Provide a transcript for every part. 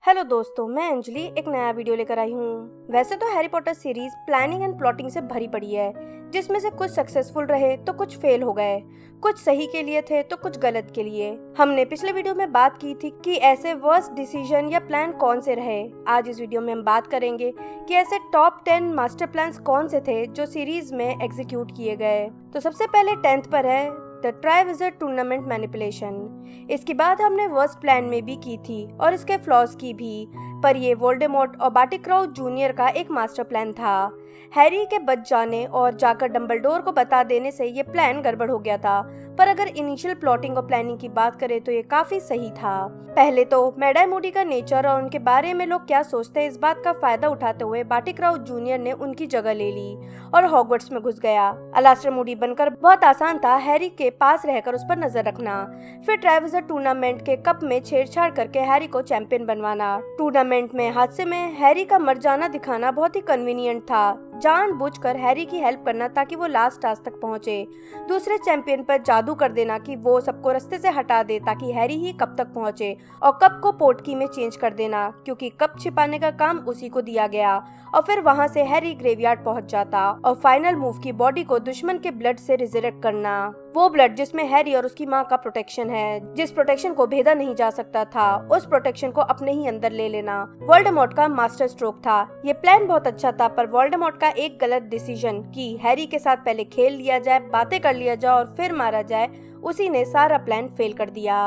Hello दोस्तों, मैं अंजलि एक नया वीडियो लेकर आई हूँ। वैसे तो Harry Potter series planning and plotting से भरी पड़ी है, जिसमें से कुछ सक्सेसफुल रहे तो कुछ फेल हो गए, कुछ सही के लिए थे तो कुछ गलत के लिए। हमने पिछले वीडियो में बात की थी कि ऐसे वर्स्ट डिसीजन या प्लान कौन से रहे। आज इस वीडियो में हम बात करेंगे कि ऐसे टॉप 10 मास्टर प्लान्स कौन से थे जो सीरीज में एग्जीक्यूट किए गए। तो सबसे पहले 10th पर है द ट्राइविजर्ड टूर्नामेंट मैनिपुलेशन। इसकी बात हमने वर्स्ट प्लान में भी की थी और इसके फ्लॉज की भी, पर ये वोल्डेमॉर्ट और बार्टी क्राउच जूनियर का एक मास्टर प्लान था। हैरी के बच जाने और जाकर डंबलडोर को बता देने से ये प्लान गड़बड़ हो गया था, पर अगर इनिशियल प्लॉटिंग और प्लानिंग की बात करें तो ये काफी सही था। पहले तो मैडम मूडी का नेचर और उनके बारे में लोग क्या सोचते हैं, इस बात का फायदा उठाते हुए बार्टी क्राउच जूनियर ने उनकी जगह ले ली और हॉगवर्ट्स में घुस गया। अलास्टर मूडी बनकर बहुत आसान था हैरी के पास रहकर उस पर नजर रखना, फिर ट्राइविजर्ड टूर्नामेंट के कप में छेड़छाड़ करके हैरी को चैंपियन बनवाना। टूर्नामेंट में हादसे में हैरी का मर जाना दिखाना बहुत ही कन्वीनियंट था, जानबूझकर हैरी की हेल्प करना ताकि वो लास्ट टास्क तक पहुंचे। दूसरे चैंपियन पर जादू कर देना कि वो सबको रास्ते से हटा दे ताकि हैरी ही कप तक पहुंचे, और कप को पोटकी में चेंज कर देना क्योंकि कप छिपाने का काम उसी को दिया गया, और फिर वहां से हैरी ग्रेवयार्ड पहुंच जाता। और फाइनल मूव की बॉडी को दुश्मन के ब्लड से रिजरेक्ट करना, वो ब्लड जिसमें हैरी और उसकी माँ का प्रोटेक्शन है, जिस प्रोटेक्शन को भेदा नहीं जा सकता था, उस प्रोटेक्शन को अपने ही अंदर ले लेना। वोल्डेमॉर्ट का मास्टर स्ट्रोक था। ये प्लान बहुत अच्छा था, पर वोल्डेमॉर्ट का एक गलत डिसीजन कि हैरी के साथ पहले खेल लिया जाए, बातें कर लिया जाए और फिर मारा जाए, उसी ने सारा प्लान फेल कर दिया।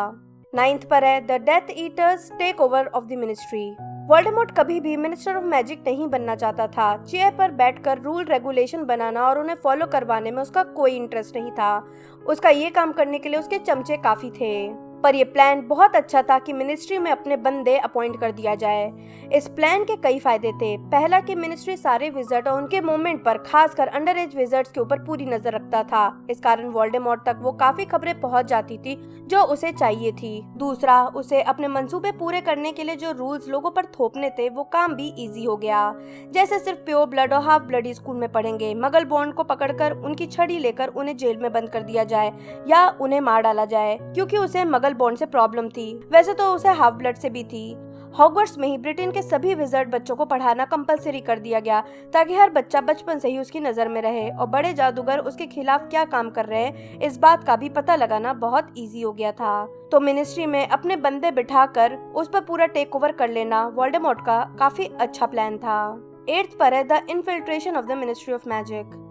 9th पर है the death eaters take over of the ministry. Voldemort कभी भी मिनिस्टर ऑफ मैजिक नहीं बनना चाहता था। चेयर पर बैठकर रूल रेगुलेशन बनाना और उन्हें फॉलो करवाने में उसका कोई इंटरेस्ट नहीं था। उसका ये काम करने के लिए उसके चमचे काफी थे, पर यह प्लान बहुत अच्छा था कि मिनिस्ट्री में अपने बंदे अपॉइंट कर दिया जाए। इस प्लान के कई फायदे थे। पहला कि मिनिस्ट्री सारे विजर्ड और उनके मूवमेंट पर, खासकर अंडर एज विजर्ड्स के ऊपर पूरी नजर रखता था। इस कारण वोल्डेमॉर्ट तक वो काफी खबरें पहुंच जाती थी जो उसे चाहिए थी। दूसरा, उसे अपने मंसूबे पूरे करने के लिए जो रूल्स लोगों पर थोपने थे वो काम भी इजी हो गया। जैसे सिर्फ प्योर ब्लड और हाफ ब्लडी स्कूल में पढ़ेंगे, मगल बॉन्ड को पकड़कर उनकी छड़ी लेकर उन्हें जेल में बंद कर दिया जाए या उन्हें मार डाला जाए, क्योंकि उसे मगल बॉन्ड से प्रॉब्लम थी। वैसे तो उसे हाफ ब्लड से भी थी। हॉगवर्ट्स में ही ब्रिटेन के सभी विजर्ड बच्चों को पढ़ाना कंपलसरी कर दिया गया ताकि हर बच्चा बचपन से ही उसकी नजर में रहे, और बड़े जादूगर उसके खिलाफ क्या काम कर रहे हैं इस बात का भी पता लगाना बहुत इजी हो गया था। तो मिनिस्ट्री में अपने बंदे बिठाकर उस पर पूरा टेक ओवर कर लेना वोल्डेमॉर्ट का काफी अच्छा प्लान था। 8th पर है the infiltration of the ministry of magic.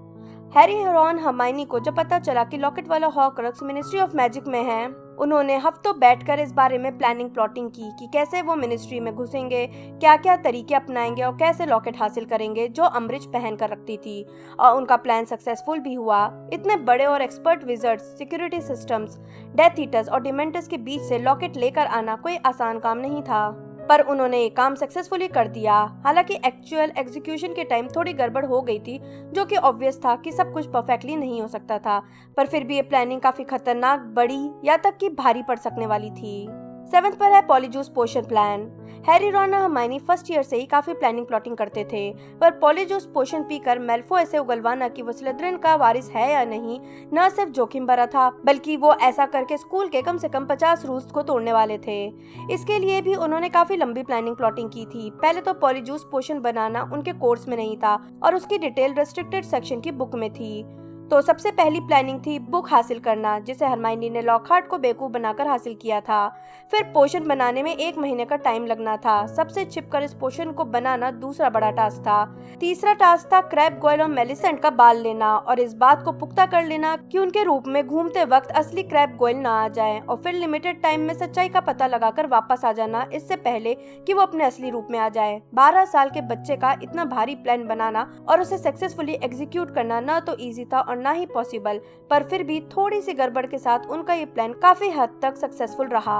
Harry, Ron, Hermione को जब पता चला कि लॉकेट वाला हॉर्क्रक्स मिनिस्ट्री ऑफ मैजिक में है, उन्होंने हफ्तों बैठकर इस बारे में प्लानिंग प्लॉटिंग की कि कैसे वो मिनिस्ट्री में घुसेंगे, क्या क्या तरीके अपनाएंगे और कैसे लॉकेट हासिल करेंगे जो अम्बरिज पहन कर रखती थी। और उनका प्लान सक्सेसफुल भी हुआ। इतने बड़े और expert wizards, security systems, death eaters और डिमेंटर्स के बीच से लॉकेट लेकर आना कोई आसान काम नहीं था, पर उन्होंने ये काम सक्सेसफुली कर दिया। हालांकि एक्चुअल एग्जीक्यूशन के टाइम थोड़ी गड़बड़ हो गई थी, जो कि ऑब्वियस था कि सब कुछ परफेक्टली नहीं हो सकता था, पर फिर भी ये प्लानिंग काफी खतरनाक, बड़ी या तक कि भारी पड़ सकने वाली थी। 7th पर है पॉलीजूस पोशन प्लान। हैरी, रॉन और हर्माइनी फर्स्ट ईयर से ही काफी प्लानिंग प्लॉटिंग करते थे, पर पॉलीजूस पोशन पीकर मैल्फॉय से उगलवाना कि वो स्लिदरिन का वारिस है या नहीं न सिर्फ जोखिम भरा था, बल्कि वो ऐसा करके स्कूल के कम से कम 50 रूल्स को तोड़ने वाले थे। इसके लिए भी उन्होंने काफी लंबी प्लानिंग प्लॉटिंग की थी। पहले तो पॉलीजूस पोशन बनाना उनके कोर्स में नहीं था और उसकी डिटेल रेस्ट्रिक्टेड सेक्शन की बुक में थी। तो सबसे पहली प्लानिंग थी बुक हासिल करना, जिसे हरमाइनी ने लॉकहार्ट को बेवकूफ बनाकर हासिल किया था। फिर पोशन बनाने में 1 महीने का टाइम लगना था। सबसे छिपकर इस पोशन को बनाना दूसरा बड़ा टास्क था। तीसरा टास्क था क्रैब गोयल और मेलिसेंट का बाल लेना और इस बात को पुख्ता कर लेना कि उनके रूप में घूमते वक्त असली क्रैब गोयल ना आ जाए, और फिर लिमिटेड टाइम में सच्चाई का पता लगाकर वापस आ जाना इससे पहले कि वो अपने असली रूप में आ जाए। 12 साल के बच्चे का इतना भारी प्लान बनाना और उसे सक्सेसफुली एग्जीक्यूट करना न तो ईजी था और ना ही पॉसिबल, पर फिर भी थोड़ी सी गड़बड़ के साथ उनका ये प्लान काफी हद तक सक्सेसफुल रहा।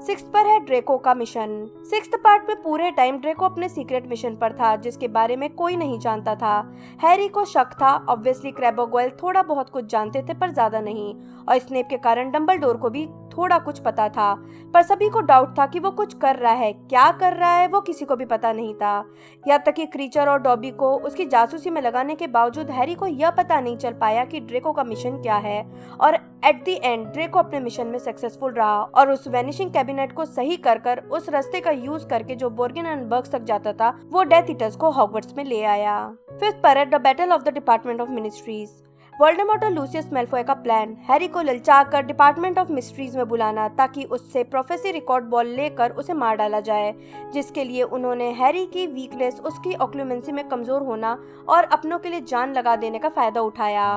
6th पर है ड्रेको का मिशन। 6th पार्ट में पूरे टाइम ड्रेको अपने सीक्रेट मिशन पर था, जिसके बारे में कोई नहीं जानता था। हैरी को शक था। ऑब्वियसली क्रैब और गोयल थोड़ा बहुत कुछ जानते थे, पर ज्यादा नहीं, और स्नेप के कारण डंबलडोर को भी थोड़ा कुछ पता था, पर सभी को डाउट था कि वो कुछ कर रहा है, क्या कर रहा है वो किसी को भी पता नहीं था। यहाँ तक कि क्रीचर और डॉबी को उसकी जासूसी में लगाने के बावजूद हैरी को यह पता नहीं चल पाया कि ड्रेको का मिशन क्या है, और एट द एंड ड्रेको अपने मिशन में सक्सेसफुल रहा और उस वैनिशिंग कैबिनेट को सही कर उस रास्ते का यूज करके जो बोर्गिन एंड बर्ग्स तक जाता था वो डेथ ईटर्स को हॉगवर्ट्स में ले आया। Fifth parrot, the battle of the department of ministries. Voldemort और लूसियस मैल्फॉय का प्लान हैरी को ललचाकर डिपार्टमेंट ऑफ मिस्ट्रीज में बुलाना ताकि उससे प्रोफेसी रिकॉर्ड बॉल लेकर उसे मार डाला जाए, जिसके लिए उन्होंने हैरी की वीकनेस, उसकी ऑक्लूमेंसी में कमजोर होना और अपनों के लिए जान लगा देने का फायदा उठाया।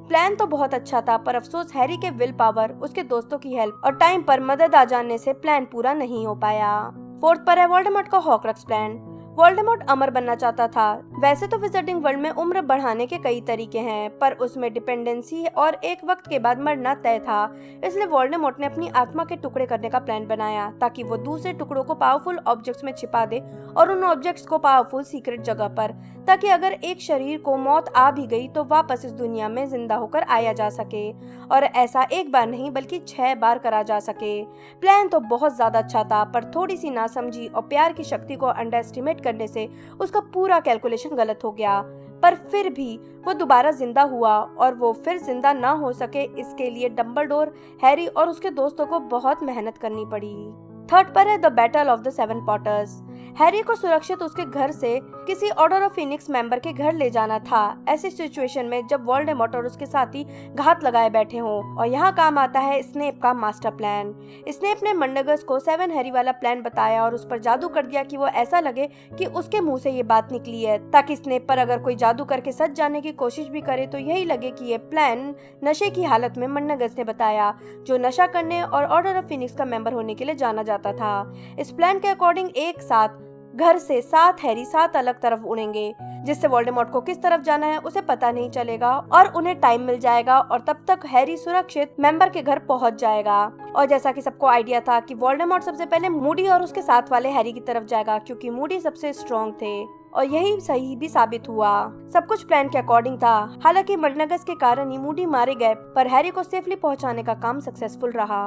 प्लान तो बहुत अच्छा था, पर अफसोस हैरी के विल पावर, उसके दोस्तों की हेल्प और टाइम पर मदद आ जाने से प्लान पूरा नहीं हो पाया। फोर्थ पर है वोल्डेमॉर्ट का हॉक्रक्स प्लान। वोल्डेमॉर्ट अमर बनना चाहता था। वैसे तो विजिटिंग वर्ल्ड में उम्र बढ़ाने के कई तरीके हैं, पर उसमें डिपेंडेंसी और एक वक्त के बाद मरना तय था। इसलिए वोल्डेमॉर्ट ने अपनी आत्मा के टुकड़े करने का प्लान बनाया ताकि वो दूसरे टुकड़ों को पावरफुल ऑब्जेक्ट्स में छिपा दे और उन ऑब्जेक्ट्स को पावरफुल सीक्रेट जगह पर, ताकि अगर एक शरीर को मौत आ भी गई तो वापस इस दुनिया में जिंदा होकर आया जा सके, और ऐसा एक बार नहीं बल्कि 6 बार करा जा सके। प्लान तो बहुत ज्यादा अच्छा था, पर थोड़ी सी नासमझी और प्यार की शक्ति को अंडर एस्टिमेट करने से उसका पूरा कैलकुलेशन गलत हो गया। पर फिर भी वो दोबारा जिंदा हुआ, और वो फिर जिंदा ना हो सके इसके लिए डंबलडोर, हैरी और उसके दोस्तों को बहुत मेहनत करनी पड़ी। थर्ड पर है the battle of the 7 potters. Harry को सुरक्षित उसके घर से किसी ऑर्डर ऑफ फिनिक्स मेंबर के घर ले जाना था, ऐसी सिचुएशन में जब वोल्डेमॉर्ट और उसके साथी घात लगाए बैठे हों। और यहाँ काम आता है स्नेप का मास्टर प्लान। स्नेप ने मंडगस को 7 हैरी वाला प्लान बताया और उस पर जादू कर दिया कि वो ऐसा लगे कि उसके मुंह से ये बात निकली है, ताकि स्नेप पर अगर कोई जादू करके सच जाने की कोशिश भी करे तो यही लगे कि ये प्लान नशे की हालत में मंडगस ने बताया, जो नशा करने और ऑर्डर ऑफ फिनिक्स का मेंबर होने के लिए जाना जाता था। इस प्लान के अकॉर्डिंग एक साथ घर से 7 हैरी 7 अलग तरफ उड़ेंगे, जिससे वोल्डेमॉर्ट को किस तरफ जाना है उसे पता नहीं चलेगा और उन्हें टाइम मिल जाएगा, और तब तक हैरी सुरक्षित मेंबर के घर पहुंच जाएगा। और जैसा कि सबको आइडिया था कि वोल्डेमॉर्ट सबसे पहले मूडी और उसके साथ वाले हैरी की तरफ जाएगा, क्योंकि मूडी सबसे स्ट्रॉन्ग थे, और यही सही भी साबित हुआ। सब कुछ प्लान के अकॉर्डिंग था। हालांकि मंडगस के कारण ही मूडी मारे गए, पर हैरी को सेफली पहुंचाने का काम सक्सेसफुल रहा।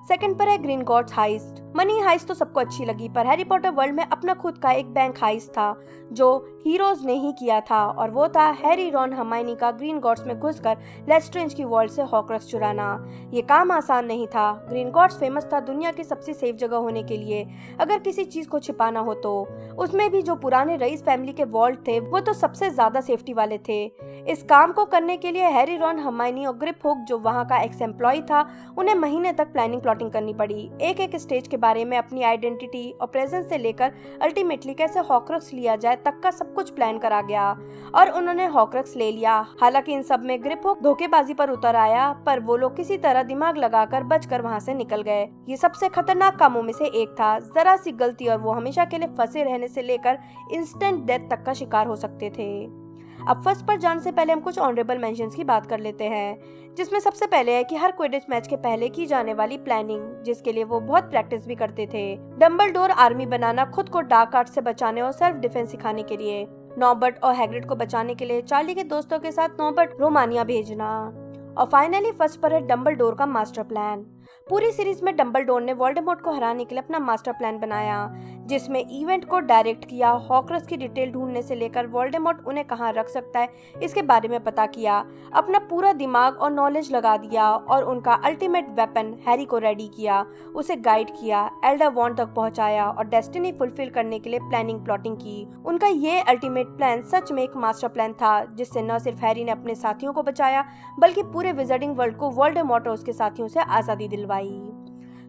सेकंड पर है ग्रीनगॉट्स हाइस्ट। मनी हाइस्ट तो सबको अच्छी लगी, पर हैरी पॉटर वर्ल्ड में अपना खुद का एक बैंक हाइस्ट था जो हीरोज ने ही किया था, और वो था हैरी, रॉन, हर्माइनी का ग्रीनगॉट्स में घुसकर लेस्ट्रेंज की वॉल्ट से हॉक्रक्स चुराना। ये काम आसान नहीं था। ग्रीनगॉट्स फेमस था दुनिया की सबसे सेफ जगह होने के लिए। अगर किसी चीज को छिपाना हो तो उसमें भी जो पुराने रईस फैमिली के वॉल्ट थे वो तो सबसे ज्यादा सेफ्टी वाले थे। इस काम को करने के लिए हैरी, रॉन, हर्माइनी और ग्रिप हुक, जो वहाँ का एक्स एम्प्लॉय था, उन्हें महीने तक प्लानिंग करनी पड़ी। एक एक स्टेज के बारे में, अपनी आइडेंटिटी और प्रेजेंस से लेकर अल्टीमेटली कैसे हॉक्रक्स लिया जाए तक का सब कुछ प्लान करा गया, और उन्होंने हॉक्रक्स ले लिया। हालांकि इन सब में ग्रिप हुक धोखेबाजी पर उतर आया, पर वो लोग किसी तरह दिमाग लगाकर बचकर वहां से निकल गए। ये सबसे खतरनाक कामों में से एक था। जरा सी गलती और वो हमेशा के लिए फंसे रहने से लेकर इंस्टेंट डेथ तक का शिकार हो सकते थे। अब फर्स्ट पर जाने से पहले हम कुछ ऑनरेबल मेंशंस की बात कर लेते हैं, जिसमें सबसे पहले है कि हर क्विडिच मैच के पहले की जाने वाली प्लानिंग, जिसके लिए वो बहुत प्रैक्टिस भी करते थे। डंबलडोर आर्मी बनाना, खुद को डार्क आर्ट से बचाने और सेल्फ डिफेंस सिखाने के लिए। नॉर्बर्ट और हैग्रिड को बचाने के लिए चार्ली के दोस्तों के साथ नॉर्बर्ट रोमानिया भेजना। और फाइनली फर्स्ट पर है डंबलडोर का मास्टर प्लान। पूरी सीरीज में डंबलडोर ने वोल्डेमॉर्ट को हराने के लिए अपना मास्टर प्लान बनाया, जिसमें इवेंट को डायरेक्ट किया, हॉक्रक्स की डिटेल ढूंढने से लेकर वोल्डेमॉर्ट उन्हें कहां रख सकता है इसके बारे में पता किया, अपना पूरा दिमाग और नॉलेज लगा दिया, और उनका अल्टीमेट वेपन हैरी को रेडी किया, उसे गाइड किया, एल्डर वॉन्ड तक पहुंचाया और डेस्टिनी फुलफिल करने के लिए प्लानिंग की। उनका ये अल्टीमेट प्लान सच में एक मास्टर प्लान था, जिससे न सिर्फ हैरी ने अपने साथियों को बचाया, बल्कि पूरे विजिटिंग वर्ल्ड को वोल्डेमॉर्ट और उसके साथियों से आजादी दिलवाई।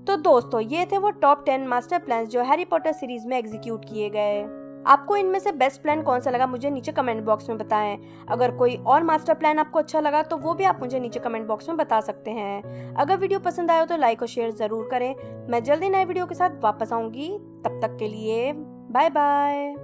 तो दोस्तों, ये थे वो टॉप 10 मास्टर प्लान्स जो हैरी पॉटर सीरीज में एग्जीक्यूट किए गए। आपको इनमें से बेस्ट प्लान कौन सा लगा मुझे नीचे कमेंट बॉक्स में बताएं। अगर कोई और मास्टर प्लान आपको अच्छा लगा तो वो भी आप मुझे नीचे कमेंट बॉक्स में बता सकते हैं। अगर वीडियो पसंद आया तो लाइक और शेयर जरूर करें। मैं जल्दी नए वीडियो के साथ वापस आऊंगी। तब तक के लिए बाय बाय।